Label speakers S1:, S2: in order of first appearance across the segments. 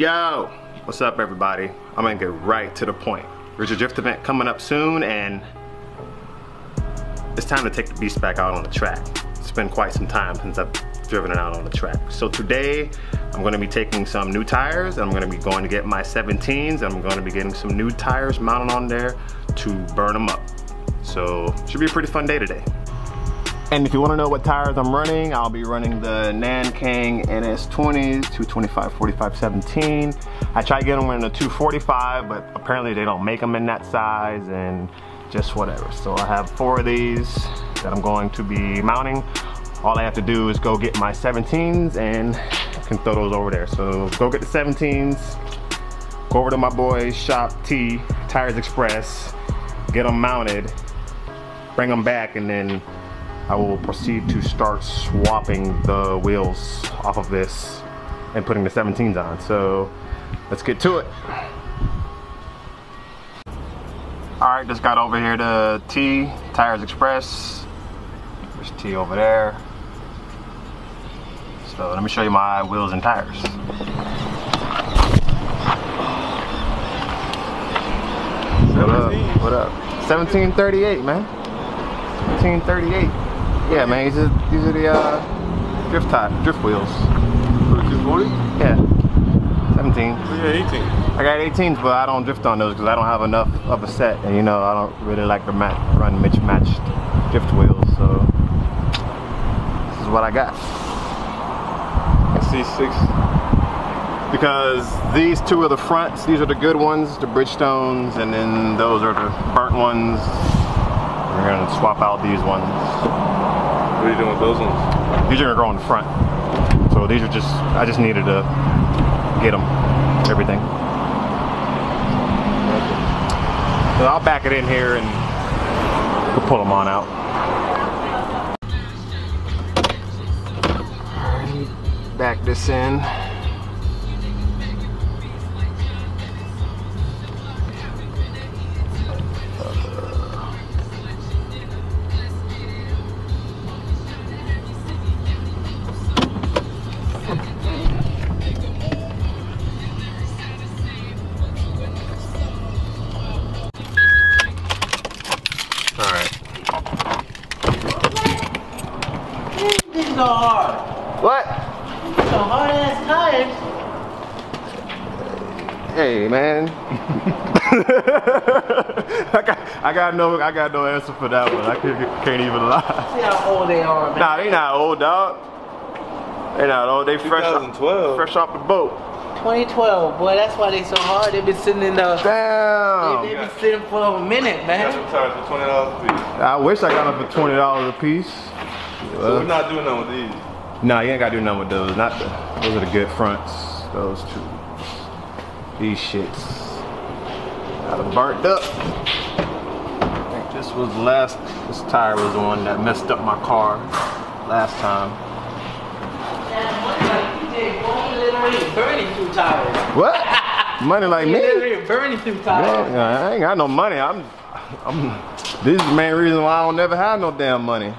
S1: Yo, what's up everybody? I'm gonna get right to the point. There's a drift event coming up soon and it's time to take the beast back out on the track. It's been quite some time since I've driven it out on the track. So today I'm gonna be taking some new tires and I'm gonna be going to get my 17s and I'm gonna be getting some new tires mounted on there to burn them up. So should be a pretty fun day today. And if you want to know what tires I'm running, I'll be running the Nankang NS20s, 225 45 17. I tried getting them in the 245, but apparently they don't make them in that size and just whatever. So I have 4 of these that I'm going to be mounting. All I have to do is go get my 17s and I can throw those over there. So go get the 17s, go over to my boy's shop T, Tires Express, get them mounted, bring them back, and then I will proceed to start swapping the wheels off of this and putting the 17s on. So let's get to it. All right, just got over here to T, Tires Express. There's T over there. So let me show you my wheels and tires. What up? What up? 1738, man. 1738. Yeah, man, these are the drift wheels.
S2: For the 240?
S1: Yeah, 17.
S2: Yeah, 18.
S1: I got 18s, but I don't drift on those because I don't have enough of a set, and you know I don't really like to run mismatched drift wheels. So this is what I got.
S2: C6.
S1: Because these two are the fronts. These are the good ones, the Bridgestones, and then those are the burnt ones. We're gonna swap out these ones.
S2: What are you doing with those ones?
S1: These are gonna go in the front. So these are just, I just needed to get them, everything. So I'll back it in here and we'll pull them on out. Back this in.
S3: So hard.
S1: What?
S3: So hard ass tires.
S1: Hey man. I got no answer for that one. I can't even lie.
S3: See how old they are, man.
S1: Nah, they not old, dog. They not old. They fresh off the boat.
S3: 2012, boy. That's why they so hard. They've been sitting in the.
S1: Damn.
S3: They've been sitting for a minute, man.
S2: Got some tires for $20 a piece.
S1: I wish I got them for $20 a piece.
S2: So we're not doing nothing with these.
S1: Nah, you ain't gotta do nothing with those. Those are the good fronts. Those two. These shits. Got them burnt up. I think this was the last. This tire was the one that messed up my car last time.
S3: Literally burning through tires.
S1: What? Money like me?
S3: Literally burning through tires.
S1: Yeah, I ain't got no money. This is the main reason why I don't never have no damn money.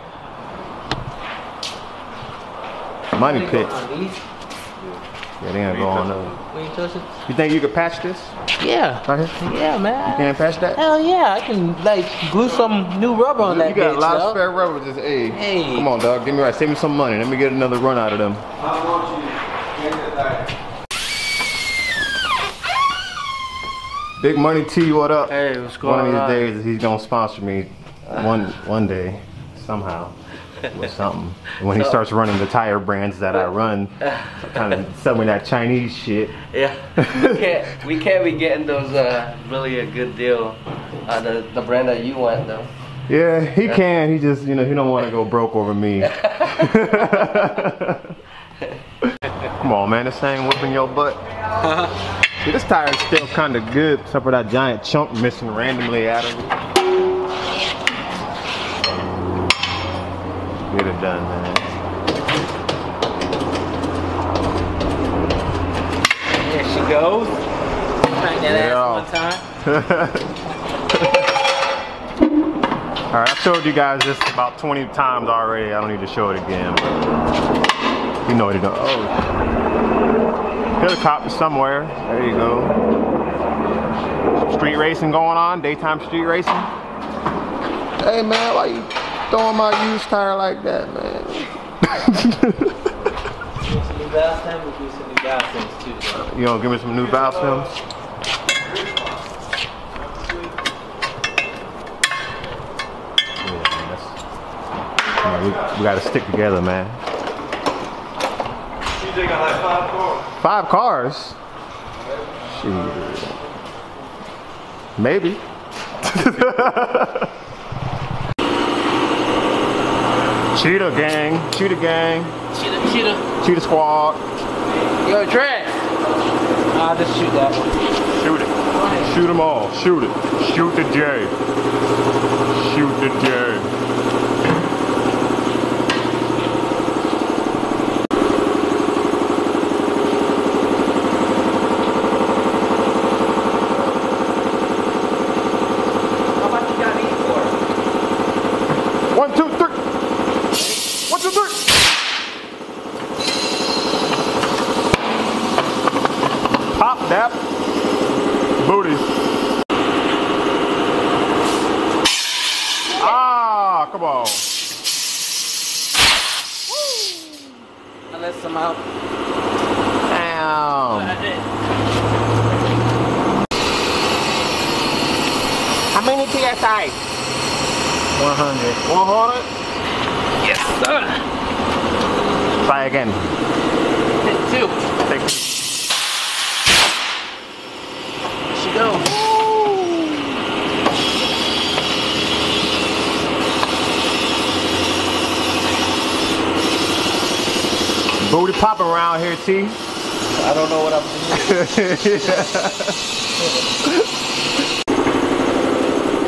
S1: Money pit. Yeah, they ain't go on those. You think you could patch this?
S3: Yeah.
S1: Right here?
S3: Yeah, man.
S1: You can't patch that?
S3: Hell yeah, I can like glue some new rubber on that.
S1: You got
S3: bitch,
S1: a lot of
S3: though.
S1: spare rubber. Just hey,
S3: Hey.
S1: Come on, dog. Give me right. Save me some money. Let me get another run out of them.
S2: I want you to get that tire.
S1: Big Money T, what up?
S3: Hey, what's going
S1: on? One
S3: on?
S1: of these days, he's gonna sponsor me. One day, somehow. With something. And when he starts running the tire brands that I run, kind of sell me that Chinese shit.
S4: Yeah, we can't be getting those really a good deal. The brand that you want though.
S1: Yeah, he can. He just, you know, he don't want to go broke over me. Come on, man. This thing whipping your butt. See, this tire is still kind of good, except for that giant chunk missing randomly out of it. Get it done, man.
S3: There she goes. Crank that ass one time.
S1: Alright, I showed you guys this about 20 times already. I don't need to show it again. You know what it does. Oh. Hit a cop somewhere. There you go. Street racing going on, daytime street racing. Hey man, why you throwing my used tire like that, man? You gonna give me some new valve stems? Yeah, we gotta stick together, man.
S2: TJ got like 5 cars.
S1: 5 cars? Shit. Maybe. Cheetah gang, cheetah gang. Cheetah squad.
S3: Yo, Trey. I'll just shoot that one.
S1: Shoot it. Shoot them all. Shoot it. Shoot the J. Shoot the J.
S4: How much you got me for?
S1: 1, 2, 3. 1, 2, 3. Pop that booty. Ah, come on.
S3: I let some out.
S1: Damn. How many PSI?
S3: 100.
S1: 100?
S3: Yes, sir.
S1: Try again.
S3: Hit 2.
S1: Take
S3: There she goes.
S1: booty popping around here, T.
S3: I don't know what I'm doing.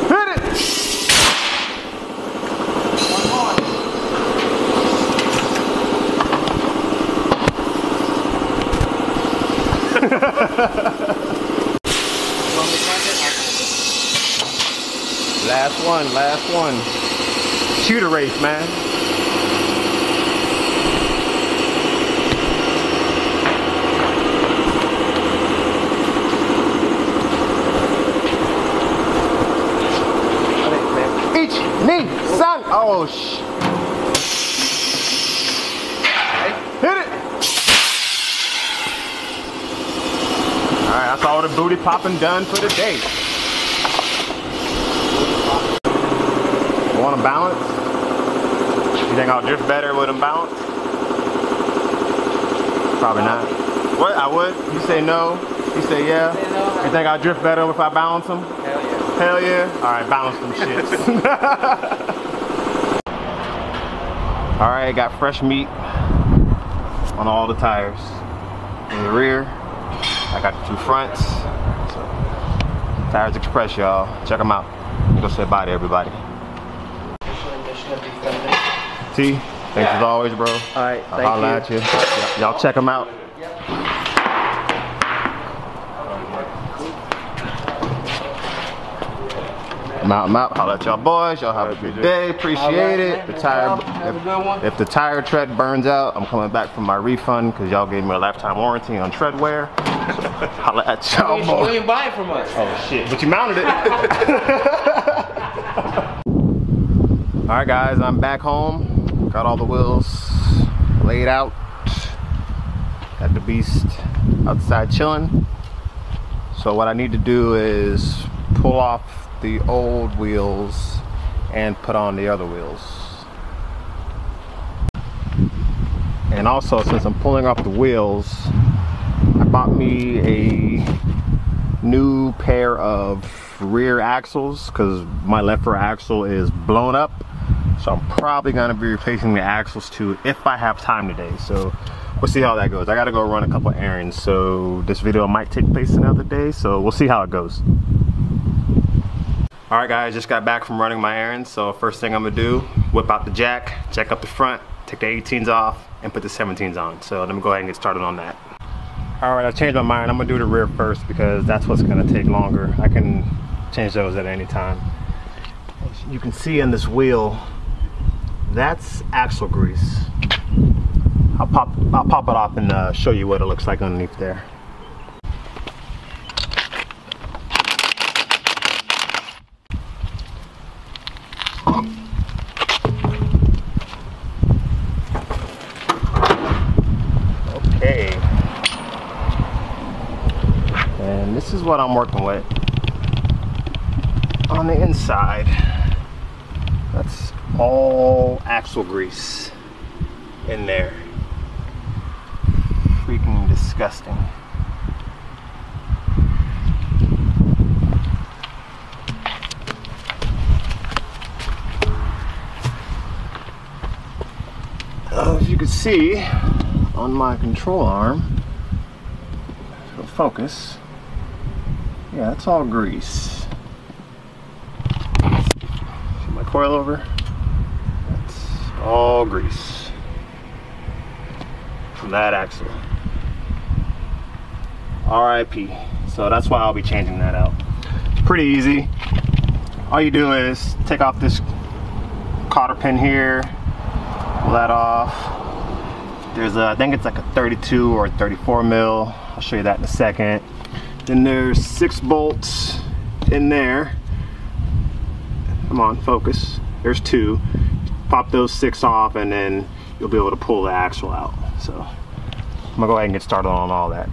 S1: Hit it!
S3: One more.
S1: Last one, last one. Shooter race, man. Each knee, son. Oh, hit it. All right, that's all the booty popping done for the day. Want them balanced? You think I'll drift better with them balanced? Probably not. What? I would? You say no? You say yeah? You think I'll drift better if I balance them?
S4: Hell yeah.
S1: Hell yeah? Alright, balance them shits. Alright, got fresh meat on all the tires. In the rear, I got the two fronts. So, Tires Express, y'all. Check them out. Go say bye to everybody. T, thanks as always, bro.
S4: Alright,
S1: I'll holler at you. Y'all check them out. I'm out. Holla at y'all boys. Y'all have a good day. Appreciate it. The tire, if the tire tread burns out, I'm coming back for my refund because y'all gave me a lifetime warranty on treadwear. So, holla at y'all
S3: You
S1: boys.
S3: didn't buy it from us.
S1: Oh shit, but you mounted it. Alright guys, I'm back home. Got all the wheels laid out. Got the beast outside chilling. So what I need to do is pull off the old wheels and put on the other wheels. And also, since I'm pulling off the wheels, I bought me a new pair of rear axles because my left rear axle is blown up. So I'm probably gonna be replacing the axles too if I have time today. So we'll see how that goes. I gotta go run a couple errands, so this video might take place another day, so we'll see how it goes. Alright guys, just got back from running my errands, so first thing I'm gonna do, whip out the jack, jack up the front, take the 18s off, and put the 17s on. So let me go ahead and get started on that. Alright, I've changed my mind. I'm gonna do the rear first because that's what's gonna take longer. I can change those at any time. As you can see on this wheel, that's axle grease. I'll pop it off and show you what it looks like underneath there. Okay. And this is what I'm working with on the inside. That's all axle grease in there. Freaking disgusting. As you can see on my control arm, if it'll focus, yeah, that's all grease. See my coilover? That's all grease from that axle. RIP. So that's why I'll be changing that out. It's pretty easy. All you do is take off this cotter pin here, pull that off. There's I think it's like a 32 or 34 mil. I'll show you that in a second. Then there's 6 bolts in there. Come on, focus. There's 2. Pop those 6 off and then you'll be able to pull the axle out. So I'm gonna go ahead and get started on all that.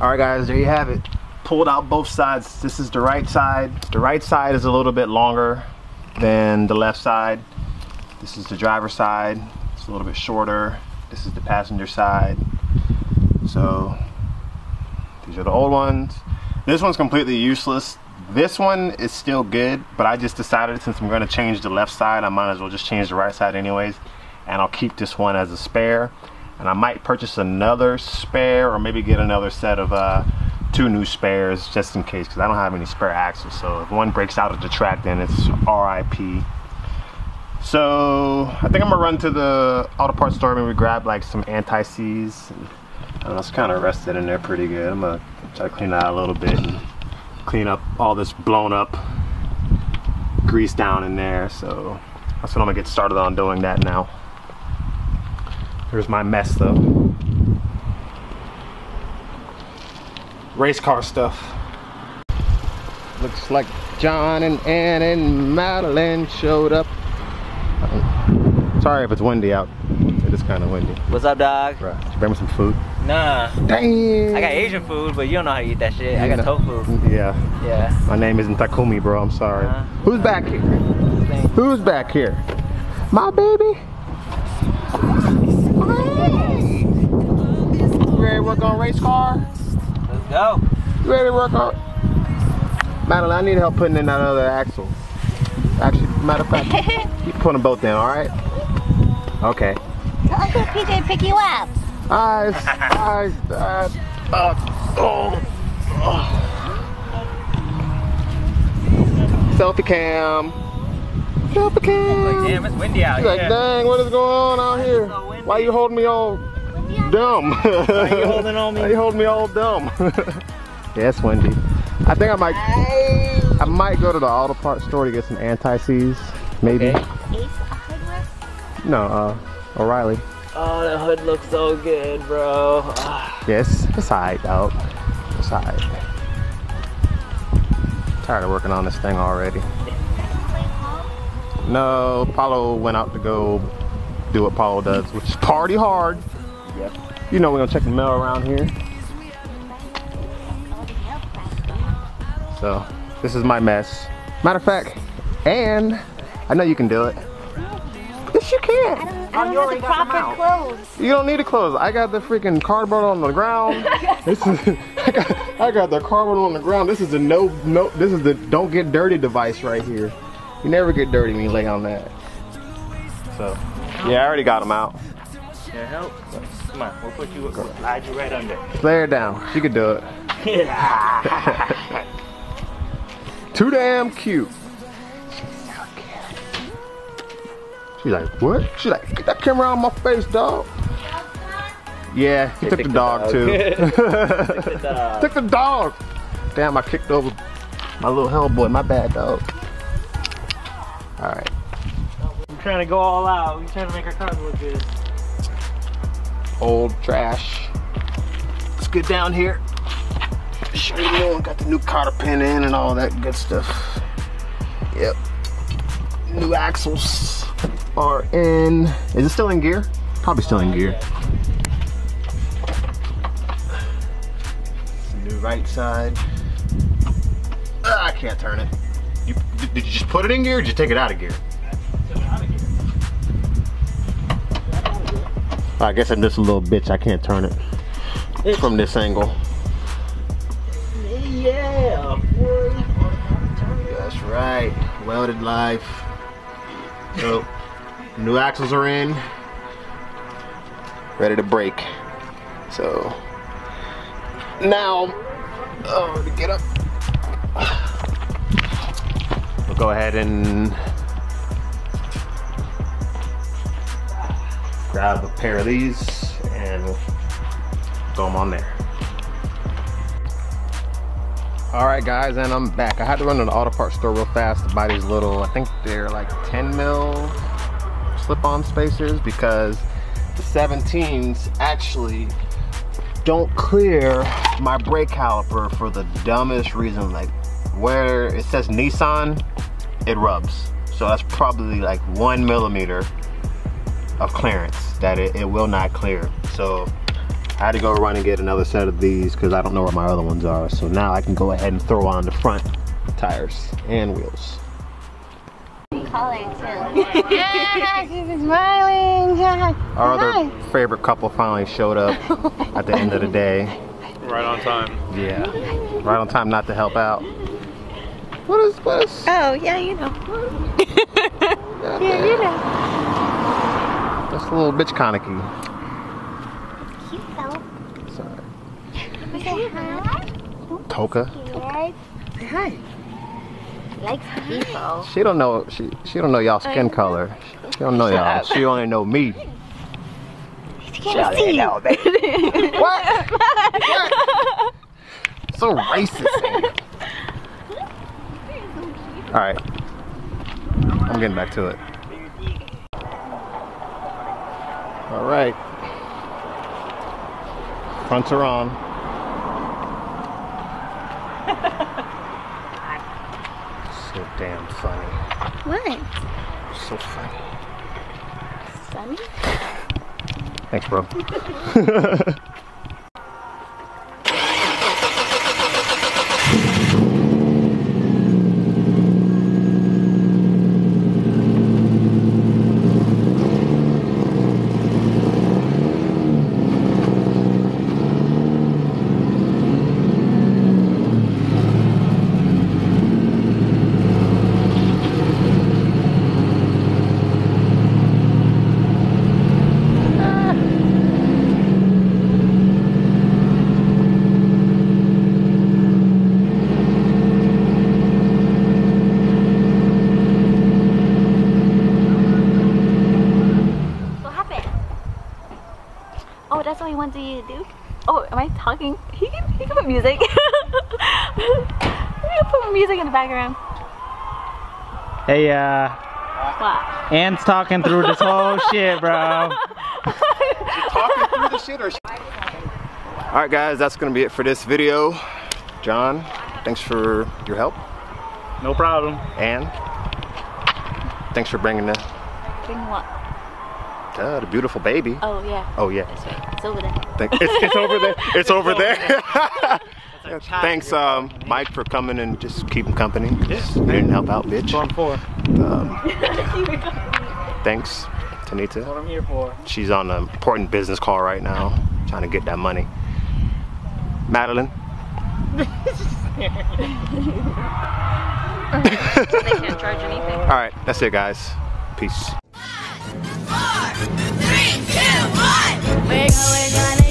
S1: Alright guys, there you have it. Pulled out both sides. This is the right side. The right side is a little bit longer than the left side. This is the driver's side. It's a little bit shorter. This is the passenger side. So these are the old ones. This one's completely useless. This one is still good, but I just decided since I'm going to change the left side, I might as well just change the right side anyways, and I'll keep this one as a spare. And I might purchase another spare or maybe get another set of 2 new spares just in case, because I don't have any spare axles. So if one breaks out at the track, then it's RIP. So I think I'm gonna run to the auto parts store and maybe grab like some anti-seize. I don't know, it's kind of rusted in there pretty good. I'm gonna try to clean that out a little bit and clean up all this blown up grease down in there. So that's what I'm gonna get started on doing that now. Here's my mess though. Race car stuff. Looks like John and Ann and Madeline showed up. Sorry if it's windy out. It is kind of windy.
S3: What's up, dog?
S1: Right. Did you bring me some food?
S3: Nah.
S1: Dang.
S3: I got Asian food, but you don't know how to eat that shit. I got tofu.
S1: Yeah.
S3: Yeah.
S1: My name isn't Takumi, bro. I'm sorry. Who's back here? Who's back here? My baby? You ready to work on race car?
S3: Let's go.
S1: You ready to work on? Madeline, I need help putting in that other axle. Actually, matter of fact, keep putting them both in, alright? Okay.
S5: Uncle PJ pick you up.
S1: Selfie cam. Selfie cam.
S3: Like, damn, it's windy out
S1: She's
S3: here.
S1: like, dang, what is going on out here?
S3: So
S1: why you holding me all dumb?
S3: Why you holding on me?
S1: Why you holding me all dumb? Yeah, it's windy. I think I might go to the auto parts store to get some anti-seize, maybe.
S3: Okay.
S5: Ace Hardware?
S1: No, O'Reilly.
S3: Oh, the hood looks so good, bro.
S1: Yes, it's alright, dog. It's alright. Tired of working on this thing already. No, Paulo went out to go do what Paulo does, which is party hard.
S3: Yep.
S1: You know we're gonna check the mail around here. So, this is my mess. Matter of fact, and I know you can do it. Yes, you can.
S5: I don't have the proper clothes.
S1: You don't need the clothes. I got the freaking cardboard on the ground. This is I got the cardboard on the ground. This is the this is the don't get dirty device right here. You never get dirty when you lay on that. So, yeah, I already got them out.
S3: Can I help? Come on, we'll put you, we'll slide you right under.
S1: Lay her down. She could do it. Too damn cute. She's like, what? She's like, get that camera out of my face, dog. Yeah, he took the dog too. Took the dog. Damn, I kicked over my little Hellboy. My bad, dog. All right.
S3: trying to go all out. We're trying to make our cars look good.
S1: Old trash. Let's get down here. Show you the new one. Got the new cotter pin in and all that good stuff. Yep. New axles are in. Is it still in gear? Probably still in gear. New right side. I can't turn it. Did you just put it in gear or did you take it out of gear? I guess I'm just a little bitch. I can't turn it from this angle.
S3: Yeah, boy.
S1: That's right. Welded live. So, new axles are in. Ready to brake. So, now, to get up. We'll go ahead and grab a pair of these and we'll throw them on there. Alright guys, and I'm back. I had to run to the auto parts store real fast to buy these little, I think they're like 10 mil slip-on spacers because the 17s actually don't clear my brake caliper for the dumbest reason. Like where it says Nissan, it rubs. So that's probably like 1 millimeter of clearance that it will not clear. So I had to go run and get another set of these because I don't know where my other ones are. So now I can go ahead and throw on the front tires and wheels.
S5: Color too. Yeah, she's smiling.
S1: Our other favorite couple finally showed up at the end of the day.
S2: Right on time.
S1: Yeah, right on time not to help out. What is?
S5: Oh, yeah, you know. Yeah, you know.
S1: That's a little bitch Kaneki.
S5: Cute though.
S1: Sorry.
S5: Say hi.
S1: Toka.
S5: Say hi. She likes people.
S1: She don't know. She don't know y'all skin color. She don't know y'all. She only know me.
S5: She can't see.
S1: What? What? So racist. All right. I'm getting back to it. All right. Fronts are on. So damn funny.
S5: What?
S1: So funny.
S5: Sunny?
S1: Thanks, bro.
S5: That's what he wants you to do? Oh, am I talking? He can put music. He can put music in the background.
S3: Hey,
S5: What?
S3: Ann's talking through this whole shit, bro.
S1: Talking through the shit or Alright guys, that's gonna be it for this video. John, thanks for your help.
S3: No problem.
S1: And thanks for bringing the
S5: what?
S1: the beautiful baby.
S5: Oh yeah.
S1: Oh yeah.
S5: That's right. It's over there.
S1: It's over there. It's over there. Thanks, Mike, for coming and just keeping company. You didn't help out, bitch.
S3: That's what I'm for.
S1: Thanks, Tanita.
S3: That's what I'm here for.
S1: She's on an important business call right now, trying to get that money. Madeline.
S5: They can't charge anything.
S1: All right, that's it, guys. Peace.
S6: 5, 4, 3, 2, 1. We're going